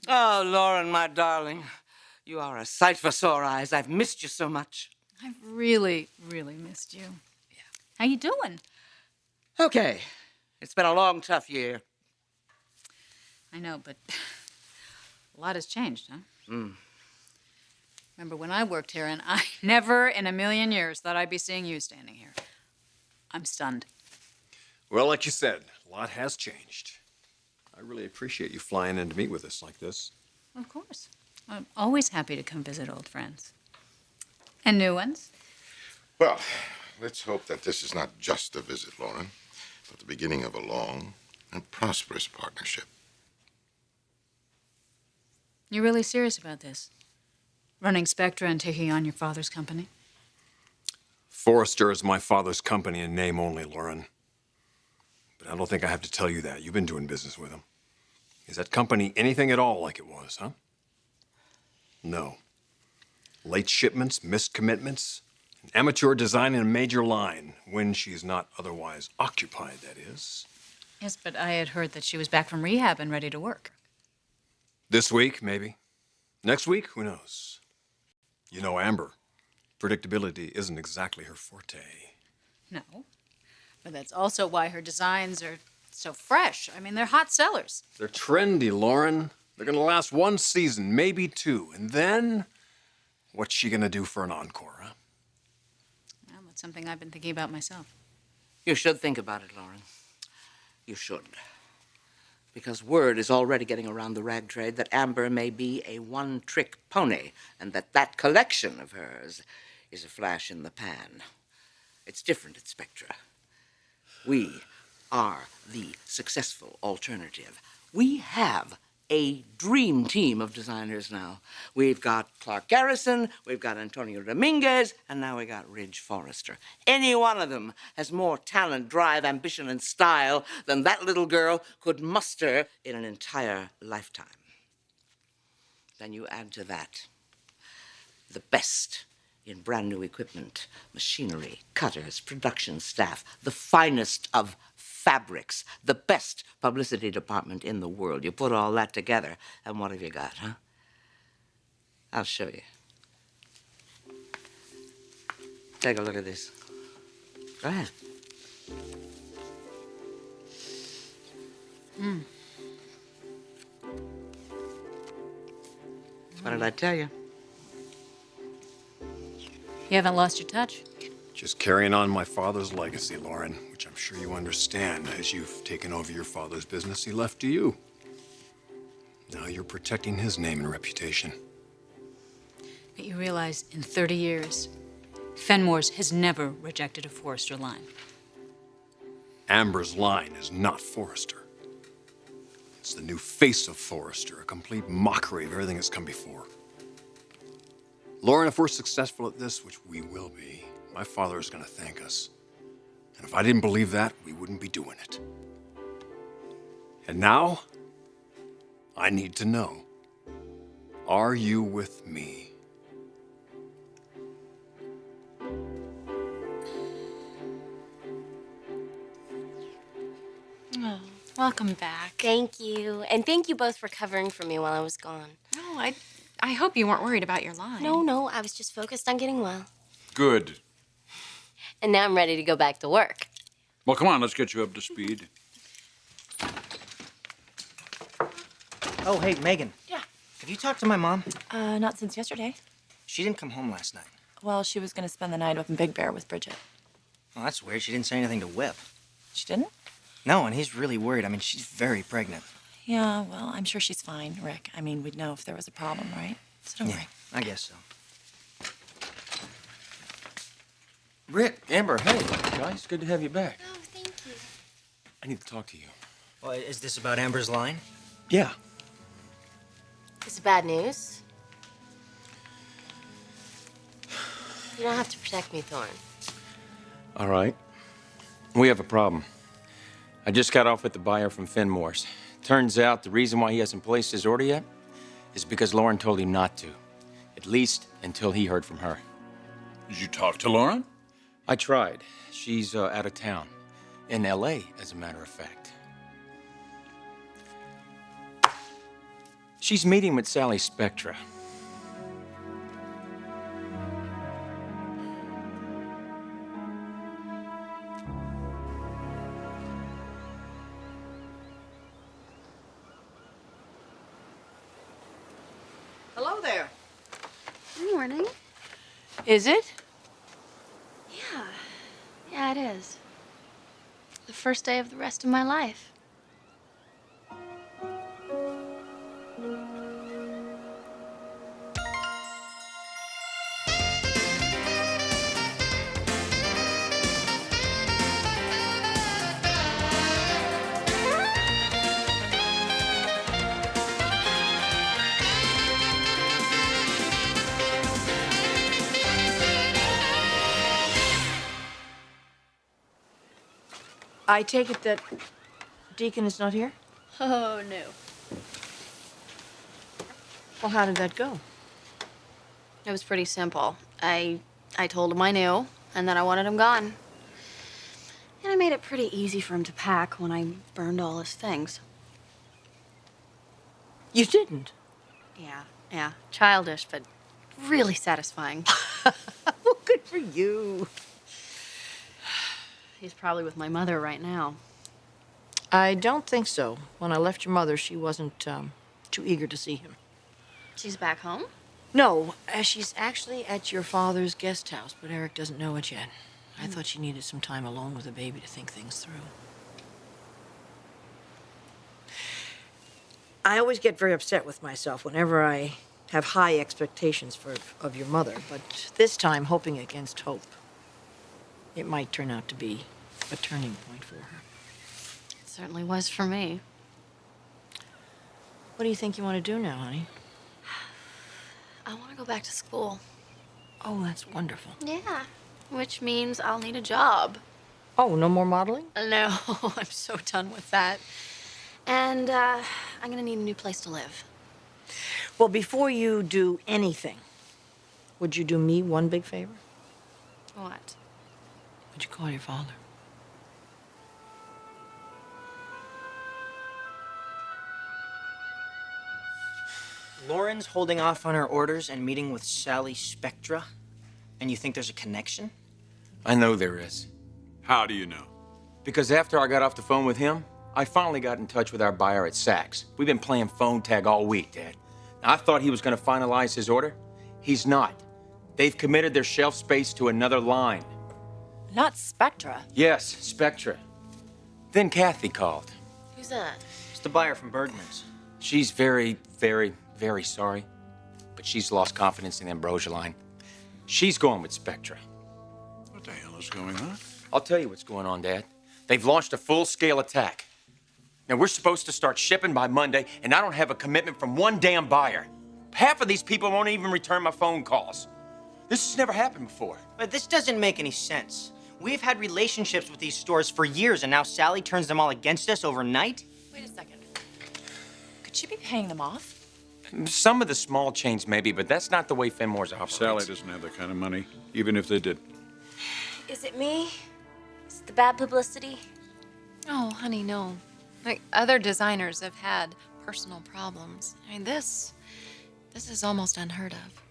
Oh, Lauren, my darling. You are a sight for sore eyes. I've missed you so much. I've really, really missed you. Yeah. How you doing? Okay. It's been a long, tough year. I know, but a lot has changed, huh? Remember when I worked here, and I never in a million years thought I'd be seeing you standing here. I'm stunned. Well, like you said, a lot has changed. I really appreciate you flying in to meet with us like this. Of course. I'm always happy to come visit old friends. And new ones. Well, let's hope that this is not just a visit, Lauren, but the beginning of a long and prosperous partnership. You're really serious about this? Running Spectra and taking on your father's company? Forrester is my father's company in name only, Lauren. But I don't think I have to tell you that. You've been doing business with him. Is that company anything at all like it was, huh? No. Late shipments, missed commitments, an amateur design in a major line, when she's not otherwise occupied, that is. Yes, but I had heard that she was back from rehab and ready to work. This week, maybe. Next week, who knows? You know Amber. Predictability isn't exactly her forte. No. But that's also why her designs are so fresh. I mean, they're hot sellers. They're trendy, Lauren. They're gonna last one season, maybe two. And then, what's she gonna do for an encore, huh? Well, that's something I've been thinking about myself. You should think about it, Lauren. You should. Because word is already getting around the rag trade that Amber may be a one-trick pony, and that collection of hers is a flash in the pan. It's different at Spectra. We are the successful alternative. We have a dream team of designers now. We've got Clark Garrison, we've got Antonio Dominguez, and now we got Ridge Forrester. Any one of them has more talent, drive, ambition, and style than that little girl could muster in an entire lifetime. Then you add to that the best in brand new equipment, machinery, cutters, production staff, the finest of fabrics, the best publicity department in the world. You put all that together, and what have you got, huh? I'll show you. Take a look at this. Go ahead. What did I tell you? You haven't lost your touch? Just carrying on my father's legacy, Lauren, which I'm sure you understand as you've taken over your father's business he left to you. Now you're protecting his name and reputation. But you realize in 30 years, Fenmore's has never rejected a Forrester line. Amber's line is not Forrester. It's the new face of Forrester, a complete mockery of everything that's come before. Lauren, if we're successful at this, which we will be, my father is going to thank us. And if I didn't believe that, we wouldn't be doing it. And now, I need to know, are you with me? Oh, welcome back. Thank you. And thank you both for covering for me while I was gone. No, I hope you weren't worried about your line. No, I was just focused on getting well. Good. And now I'm ready to go back to work. Well, come on, let's get you up to speed. Oh, hey, Megan. Yeah. Have you talked to my mom? Not since yesterday. She didn't come home last night. Well, she was gonna spend the night up in Big Bear with Bridget. Well, that's weird. She didn't say anything to Whip. She didn't? No, and he's really worried. I mean, she's very pregnant. Yeah, well, I'm sure she's fine, Rick. I mean, we'd know if there was a problem, right? So don't worry. I guess so. Rick, Amber, hey, guys, good to have you back. Oh, thank you. I need to talk to you. Well, is this about Amber's line? Yeah. Is it bad news? You don't have to protect me, Thorne. All right. We have a problem. I just got off with the buyer from Fenmore's. Turns out the reason why he hasn't placed his order yet is because Lauren told him not to. At least until he heard from her. Did you talk to Lauren? I tried. She's out of town. In L.A., as a matter of fact. She's meeting with Sally Spectra. Hello there. Good morning. Is it? Yeah. Yeah, it is. The first day of the rest of my life. I take it that Deacon is not here? Oh, no. Well, how did that go? It was pretty simple. I told him I knew, and that I wanted him gone. And I made it pretty easy for him to pack when I burned all his things. You didn't? Yeah. Childish, but really satisfying. Well, good for you. He's probably with my mother right now. I don't think so. When I left your mother, she wasn't too eager to see him. She's back home? No, she's actually at your father's guest house, but Eric doesn't know it yet. I thought she needed some time alone with the baby to think things through. I always get very upset with myself whenever I have high expectations of your mother, but this time hoping against hope. It might turn out to be a turning point for her. It certainly was for me. What do you think you want to do now, honey? I want to go back to school. Oh, that's wonderful. Yeah, which means I'll need a job. Oh, no more modeling? No, I'm so done with that. And I'm gonna need a new place to live. Well, before you do anything, would you do me one big favor? What? Would you call your father? Lauren's holding off on her orders and meeting with Sally Spectra, and you think there's a connection? I know there is. How do you know? Because after I got off the phone with him, I finally got in touch with our buyer at Saks. We've been playing phone tag all week, Dad. Now, I thought he was going to finalize his order. He's not. They've committed their shelf space to another line. Not Spectra. Yes, Spectra. Then Kathy called. Who's that? It's the buyer from Bergman's. She's very, very, very sorry, but she's lost confidence in the Ambrosia line. She's going with Spectra. What the hell is going on? I'll tell you what's going on, Dad. They've launched a full-scale attack. Now, we're supposed to start shipping by Monday, and I don't have a commitment from one damn buyer. Half of these people won't even return my phone calls. This has never happened before. But this doesn't make any sense. We've had relationships with these stores for years, and now Sally turns them all against us overnight? Wait a second. Could she be paying them off? Some of the small chains maybe, but that's not the way Fenmore's operates. Sally doesn't have that kind of money, even if they did. Is it me? Is it the bad publicity? Oh, honey, no. Like, other designers have had personal problems. I mean, this is almost unheard of.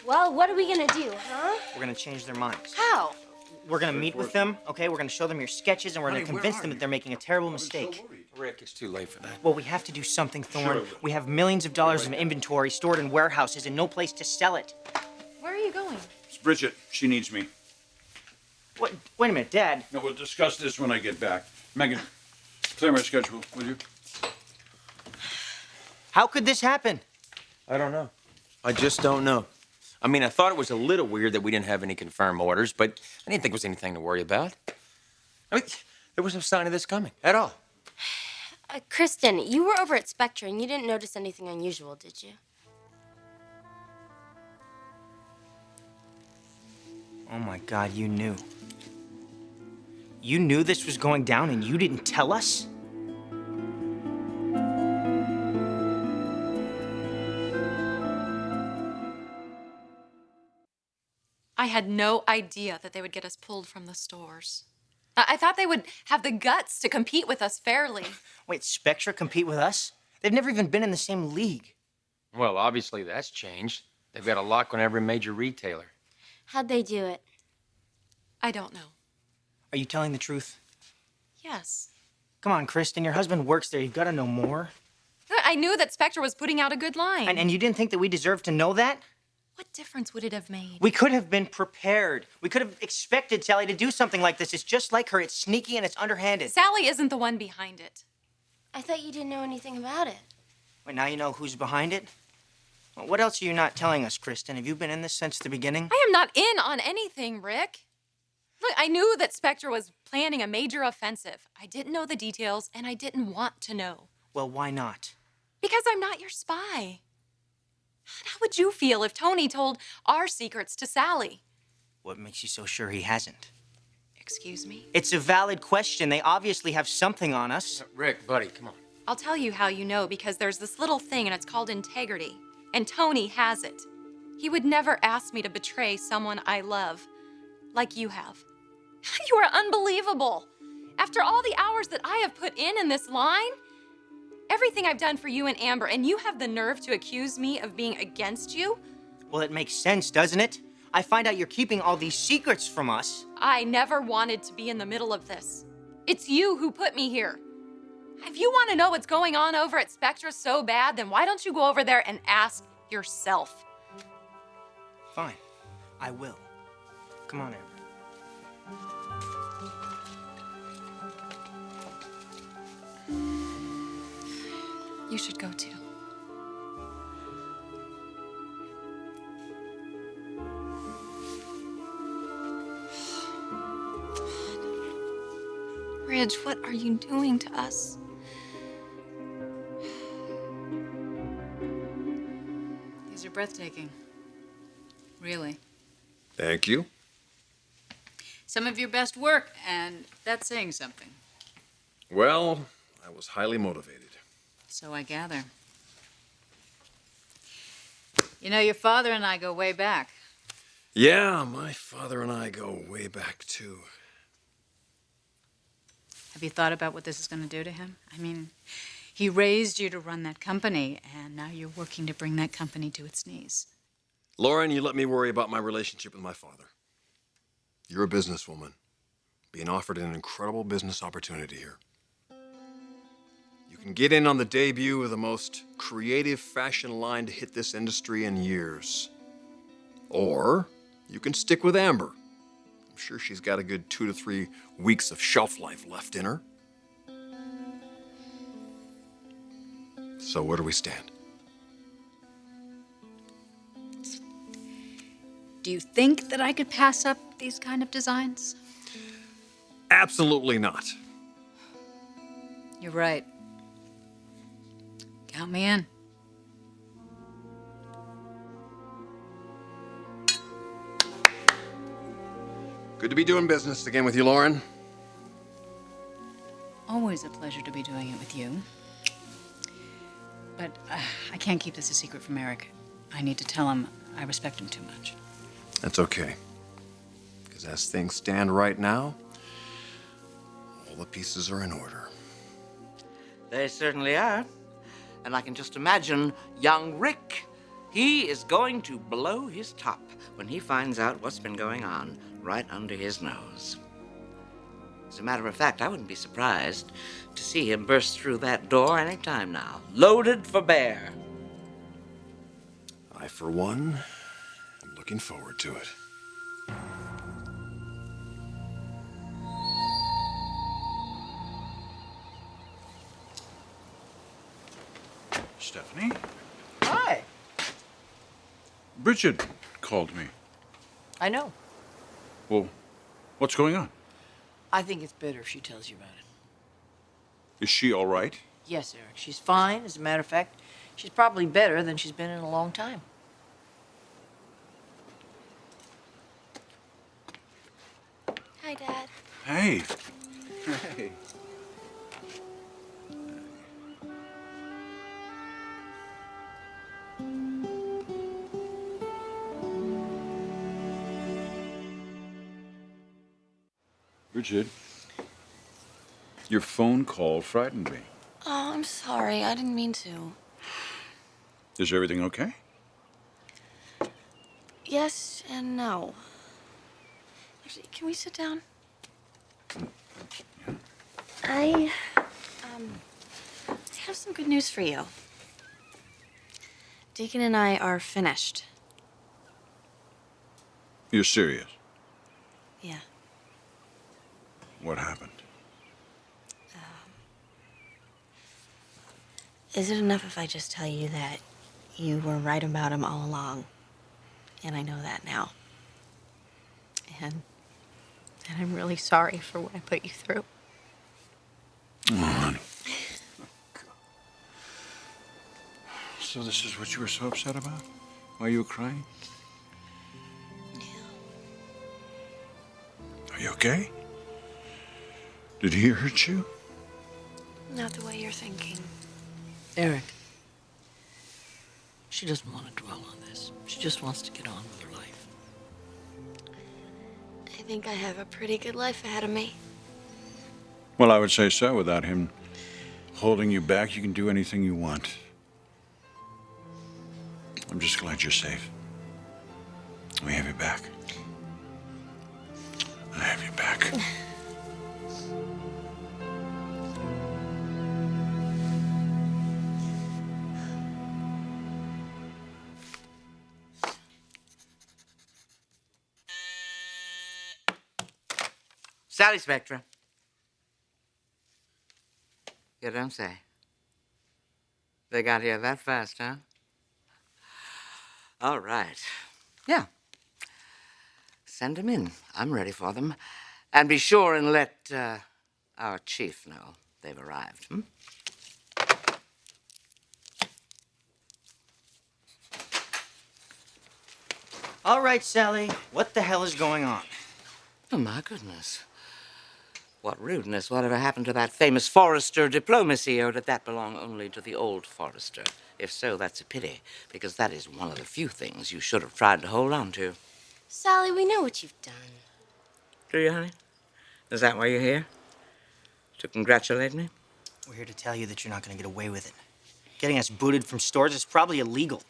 Well, what are we gonna do, huh? We're gonna change their minds. How? We're gonna meet with them, okay? We're gonna show them your sketches, and we're gonna convince them that they're making a terrible mistake. Rick, it's too late for that. Well, we have to do something, Thorne. We have millions of dollars of inventory stored in warehouses and no place to sell it. Where are you going? It's Bridget. She needs me. What? Wait a minute, Dad. No, we'll discuss this when I get back. Megan, clear my schedule, will you? How could this happen? I don't know. I just don't know. I mean, I thought it was a little weird that we didn't have any confirmed orders, but I didn't think it was anything to worry about. I mean, there was no sign of this coming at all. Kristen, you were over at Spectra and you didn't notice anything unusual, did you? Oh my God, you knew. You knew this was going down and you didn't tell us? I had no idea that they would get us pulled from the stores. I thought they would have the guts to compete with us fairly. Wait, Spectra compete with us? They've never even been in the same league. Well, obviously that's changed. They've got a lock on every major retailer. How'd they do it? I don't know. Are you telling the truth? Yes. Come on, Kristen, your husband works there. You've got to know more. I knew that Spectra was putting out a good line. And you didn't think that we deserved to know that? What difference would it have made? We could have been prepared. We could have expected Sally to do something like this. It's just like her. It's sneaky and it's underhanded. Sally isn't the one behind it. I thought you didn't know anything about it. Wait, now you know who's behind it? Well, what else are you not telling us, Kristen? Have you been in this since the beginning? I am not in on anything, Rick. Look, I knew that Spectra was planning a major offensive. I didn't know the details, and I didn't want to know. Well, why not? Because I'm not your spy. How would you feel if Tony told our secrets to Sally? What makes you so sure he hasn't? Excuse me? It's a valid question. They obviously have something on us. Rick, buddy, come on. I'll tell you how you know, because there's this little thing, and it's called integrity. And Tony has it. He would never ask me to betray someone I love, like you have. You are unbelievable. After all the hours that I have put in this line, everything I've done for you and Amber, and you have the nerve to accuse me of being against you? Well, it makes sense, doesn't it? I find out you're keeping all these secrets from us. I never wanted to be in the middle of this. It's you who put me here. If you want to know what's going on over at Spectra so bad, then why don't you go over there and ask yourself? Fine, I will. Come on, Amber. You should go too. Ridge, what are you doing to us? These are breathtaking. Really. Thank you. Some of your best work, and that's saying something. Well, I was highly motivated. So I gather. You know, your father and I go way back. Yeah, my father and I go way back, too. Have you thought about what this is going to do to him? I mean, he raised you to run that company, and now you're working to bring that company to its knees. Lauren, you let me worry about my relationship with my father. You're a businesswoman, being offered an incredible business opportunity here. You can get in on the debut of the most creative fashion line to hit this industry in years. Or you can stick with Amber. I'm sure she's got a good 2 to 3 weeks of shelf life left in her. So where do we stand? Do you think that I could pass up these kind of designs? Absolutely not. You're right. Count me in. Good to be doing business again with you, Lauren. Always a pleasure to be doing it with you. But I can't keep this a secret from Eric. I need to tell him I respect him too much. That's okay. Because as things stand right now, all the pieces are in order. They certainly are. And I can just imagine young Rick. He is going to blow his top when he finds out what's been going on right under his nose. As a matter of fact, I wouldn't be surprised to see him burst through that door any time now, loaded for bear. I, for one, am looking forward to it. Stephanie? Hi. Bridget called me. I know. Well, what's going on? I think it's better if she tells you about it. Is she all right? Yes, Eric. She's fine. As a matter of fact, she's probably better than she's been in a long time. Hi, Dad. Hey. Hey. Bridget, Your phone call frightened me. Oh, I'm sorry. I didn't mean to. Is everything okay? Yes and no. Actually, can we sit down? I have some good news for you. Deacon and I are finished. You're serious? Yeah. What happened? Is it enough if I just tell you that you were right about him all along? And I know that now. And I'm really sorry for what I put you through. Oh, honey. So this is what you were so upset about? Why you were crying? Are you okay? Did he hurt you? Not the way you're thinking. Eric, she doesn't want to dwell on this. She just wants to get on with her life. I think I have a pretty good life ahead of me. Well, I would say so. Without him holding you back, you can do anything you want. I'm just glad you're safe. We have you back. I have you back. Sally Spectra. You don't say. They got here that fast, huh? All right. Yeah. Send them in. I'm ready for them. And be sure and let our chief know they've arrived. Hmm? All right, Sally, what the hell is going on? Oh, my goodness. What rudeness. Whatever happened to that famous Forrester diplomacy, or did that belong only to the old Forrester? If so, that's a pity, because that is one of the few things you should have tried to hold on to. Sally, we know what you've done. Do you, honey? Is that why you're here? To congratulate me? We're here to tell you that you're not going to get away with it. Getting us booted from stores is probably illegal.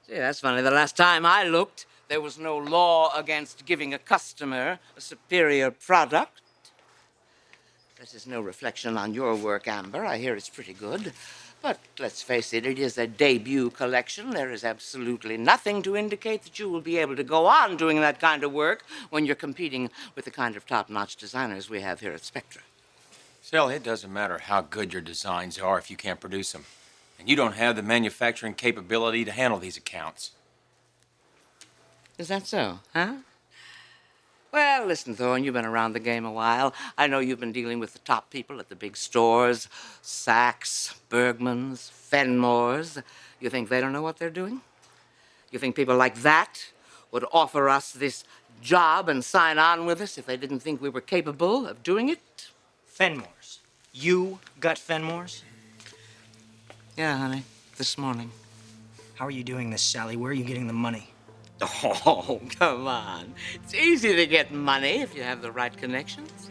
Gee, that's funny. The last time I looked, there was no law against giving a customer a superior product. This is no reflection on your work, Amber. I hear it's pretty good. But let's face it, it is a debut collection. There is absolutely nothing to indicate that you will be able to go on doing that kind of work when you're competing with the kind of top-notch designers we have here at Spectra. Sally, it doesn't matter how good your designs are if you can't produce them. And you don't have the manufacturing capability to handle these accounts. Is that so, huh? Well, listen, Thorne, you've been around the game a while. I know you've been dealing with the top people at the big stores, Saks, Bergmans, Fenmores. You think they don't know what they're doing? You think people like that would offer us this job and sign on with us if they didn't think we were capable of doing it? Fenmores. You got Fenmores? Yeah, honey, this morning. How are you doing this, Sally? Where are you getting the money? Oh, come on. It's easy to get money if you have the right connections.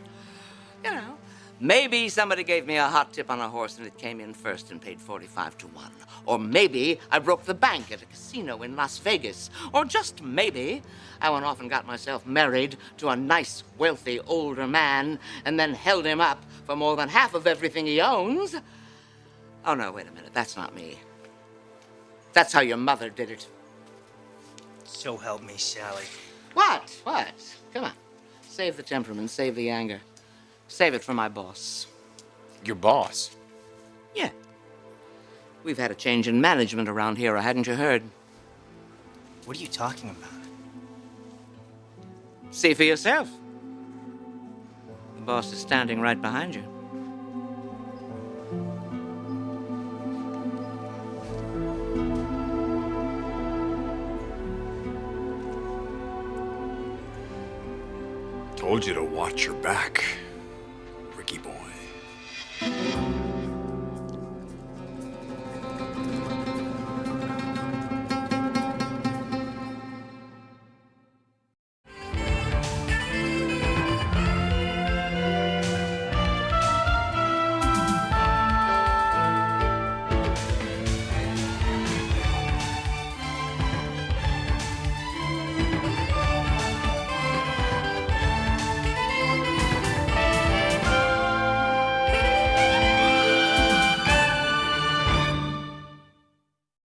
You know, maybe somebody gave me a hot tip on a horse and it came in first and paid 45 to 1. Or maybe I broke the bank at a casino in Las Vegas. Or just maybe I went off and got myself married to a nice, wealthy, older man and then held him up for more than half of everything he owns. Oh, no, wait a minute. That's not me. That's how your mother did it. So help me, Sally. What? What? Come on. Save the temperament, save the anger. Save it for my boss. Your boss? Yeah. We've had a change in management around here, hadn't you heard? What are you talking about? See for yourself. The boss is standing right behind you. Told you to watch your back.